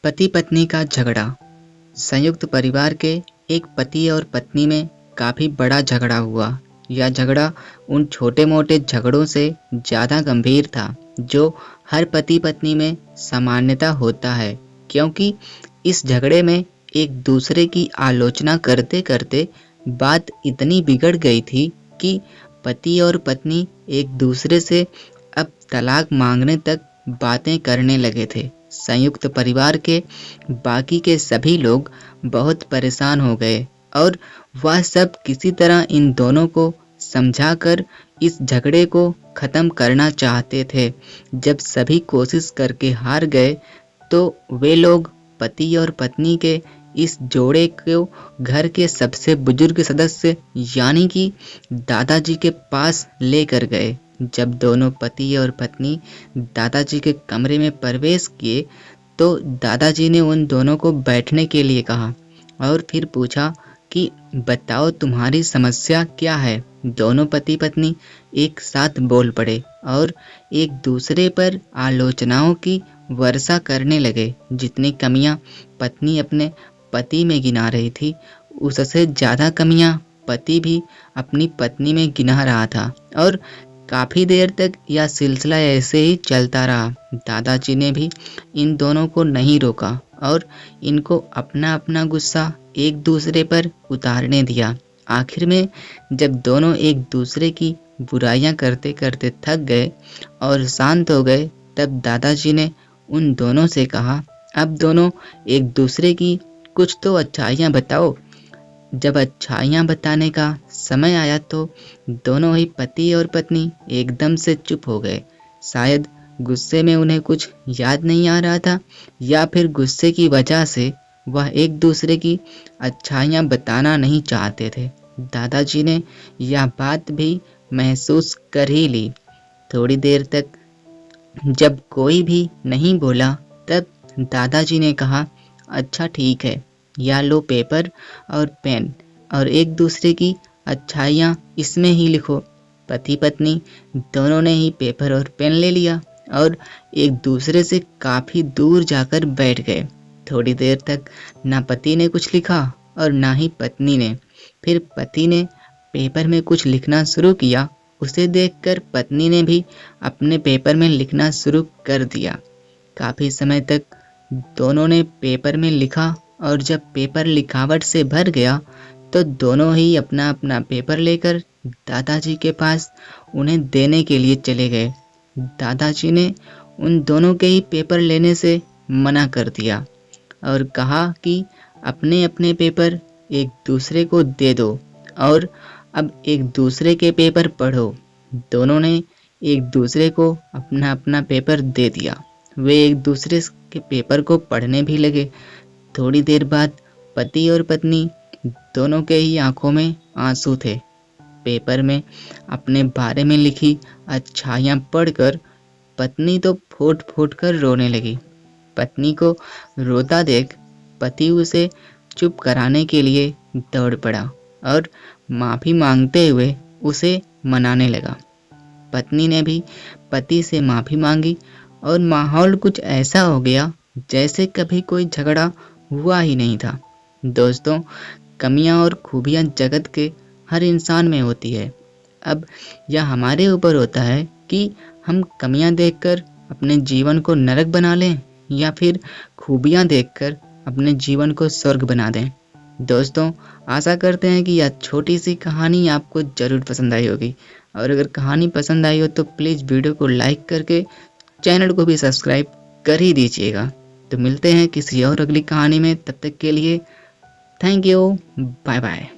पति पत्नी का झगड़ा। संयुक्त परिवार के एक पति और पत्नी में काफी बड़ा झगड़ा हुआ। यह झगड़ा उन छोटे मोटे झगड़ों से ज्यादा गंभीर था जो हर पति पत्नी में सामान्यतः होता है, क्योंकि इस झगड़े में एक दूसरे की आलोचना करते करते बात इतनी बिगड़ गई थी कि पति और पत्नी एक दूसरे से अब तलाक मांगने तक बातें करने लगे थे। संयुक्त परिवार के बाकी के सभी लोग बहुत परेशान हो गए और वह सब किसी तरह इन दोनों को समझाकर इस झगड़े को खत्म करना चाहते थे। जब सभी कोशिश करके हार गए तो वे लोग पति और पत्नी के इस जोड़े को घर के सबसे बुजुर्ग सदस्य यानी कि दादाजी के पास लेकर गए। जब दोनों पति और पत्नी दादाजी के कमरे में प्रवेश किए तो दादाजी ने उन दोनों को बैठने के लिए कहा और फिर पूछा कि बताओ तुम्हारी समस्या क्या है। दोनों पति पत्नी एक साथ बोल पड़े और एक दूसरे पर आलोचनाओं की वर्षा करने लगे। जितनी कमियां पत्नी अपने पति में गिना रही थी, उससे ज्यादा कमियां पति भी अपनी पत्नी में गिना रहा था और काफी देर तक यह सिलसिला ऐसे ही चलता रहा। दादाजी ने भी इन दोनों को नहीं रोका और इनको अपना अपना गुस्सा एक दूसरे पर उतारने दिया। आखिर में जब दोनों एक दूसरे की बुराइयां करते करते थक गए और शांत हो गए, तब दादाजी ने उन दोनों से कहा, अब दोनों एक दूसरे की कुछ तो अच्छाइयां बताओ। जब अच्छाइयां बताने का समय आया तो दोनों ही पति और पत्नी एकदम से चुप हो गए। शायद गुस्से में उन्हें कुछ याद नहीं आ रहा था या फिर गुस्से की वजह से वह एक दूसरे की अच्छाइयां बताना नहीं चाहते थे। दादाजी ने यह बात भी महसूस कर ही ली। थोड़ी देर तक जब कोई भी नहीं बोला तब दादाजी ने कहा, अच्छा ठीक है, या लो पेपर और पेन और एक दूसरे की अच्छाइयाँ इसमें ही लिखो। पति पत्नी दोनों ने ही पेपर और पेन ले लिया और एक दूसरे से काफी दूर जाकर बैठ गए। थोड़ी देर तक ना पति ने कुछ लिखा और ना ही पत्नी ने। फिर पति ने पेपर में कुछ लिखना शुरू किया। उसे देखकर पत्नी ने भी अपने पेपर में लिखना शुरू कर दिया। काफी समय तक दोनों ने पेपर में लिखा और जब पेपर लिखावट से भर गया तो दोनों ही अपना अपना पेपर लेकर दादाजी के पास उन्हें देने के लिए चले गए। दादाजी ने उन दोनों के ही पेपर लेने से मना कर दिया और कहा कि अपने अपने पेपर एक दूसरे को दे दो और अब एक दूसरे के पेपर पढ़ो। दोनों ने एक दूसरे को अपना अपना पेपर दे दिया। वे एक दूसरे के पेपर को पढ़ने भी लगे। थोड़ी देर बाद पति और पत्नी दोनों के ही आंखों में आंसू थे। पेपर में अपने बारे में लिखी अच्छाइयां पढ़कर पत्नी तो फूट फूट कर रोने लगी। पत्नी को रोता देख पति उसे चुप कराने के लिए दौड़ पड़ा और माफी मांगते हुए उसे मनाने लगा। पत्नी ने भी पति से माफी मांगी और माहौल कुछ ऐसा हो गया जैसे कभी कोई झगड़ा हुआ ही नहीं था। दोस्तों, कमियां और खूबियां जगत के हर इंसान में होती है। अब यह हमारे ऊपर होता है कि हम कमियां देखकर अपने जीवन को नरक बना लें या फिर खूबियां देखकर अपने जीवन को स्वर्ग बना दें। दोस्तों, आशा करते हैं कि यह छोटी सी कहानी आपको जरूर पसंद आई होगी और अगर कहानी पसंद आई हो तो प्लीज़ वीडियो को लाइक करके चैनल को भी सब्सक्राइब कर ही दीजिएगा। तो मिलते हैं किसी और अगली कहानी में, तब तक के लिए थैंक यू, बाय बाय।